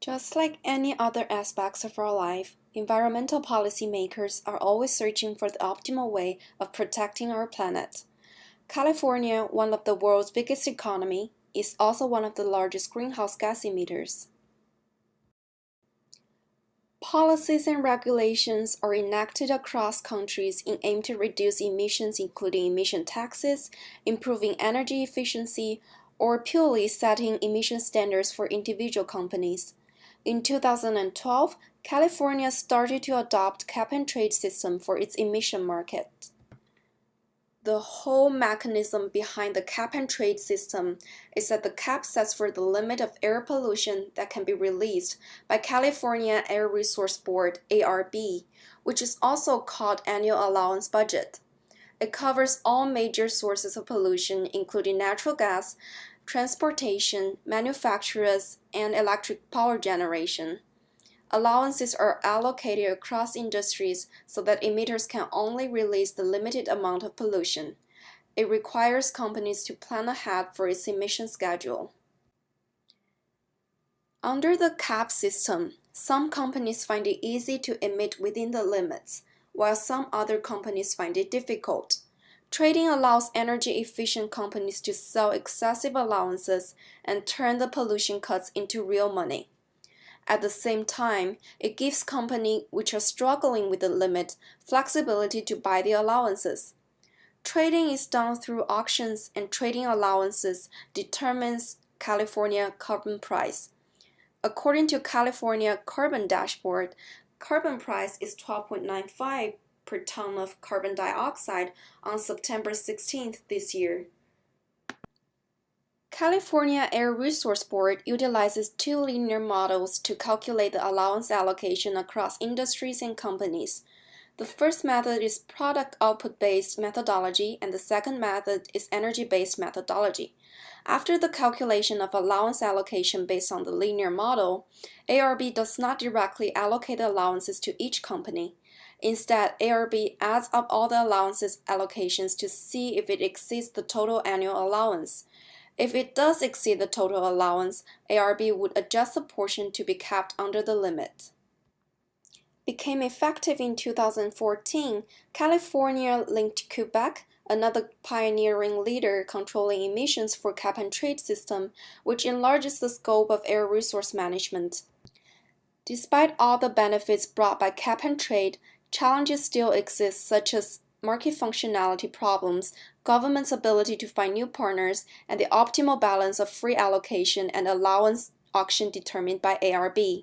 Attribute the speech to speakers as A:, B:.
A: Just like any other aspects of our life, environmental policymakers are always searching for the optimal way of protecting our planet. California, one of the world's biggest economy, is also one of the largest greenhouse gas emitters. Policies and regulations are enacted across countries in aim to reduce emissions, including emission taxes, improving energy efficiency, or purely setting emission standards for individual companies. In 2012, California started to adopt cap-and-trade system for its emission market. The whole mechanism behind the cap-and-trade system is that the cap sets for the limit of air pollution that can be released by California Air Resource Board (ARB), which is also called Annual Allowance Budget. It covers all major sources of pollution, including natural gas, transportation, manufacturers, and electric power generation. Allowances are allocated across industries so that emitters can only release the limited amount of pollution. It requires companies to plan ahead for its emission schedule. Under the cap system, some companies find it easy to emit within the limits, while some other companies find it difficult. Trading allows energy-efficient companies to sell excessive allowances and turn the pollution cuts into real money. At the same time, it gives companies which are struggling with the limit flexibility to buy the allowances. Trading is done through auctions, and trading allowances determines California carbon price. According to California Carbon Dashboard, carbon price is 12.95 per ton of carbon dioxide on September 16th this year. California Air Resource Board utilizes two linear models to calculate the allowance allocation across industries and companies. The first method is product output-based methodology, and the second method is energy-based methodology. After the calculation of allowance allocation based on the linear model, ARB does not directly allocate the allowances to each company. Instead, ARB adds up all the allowances allocations to see if it exceeds the total annual allowance. If it does exceed the total allowance, ARB would adjust the portion to be kept under the limit. Became effective in 2014, California linked Quebec, another pioneering leader controlling emissions for cap-and-trade system, which enlarges the scope of air resource management. Despite all the benefits brought by cap-and-trade, challenges still exist, such as market functionality problems, government's ability to find new partners, and the optimal balance of free allocation and allowance auction determined by ARB.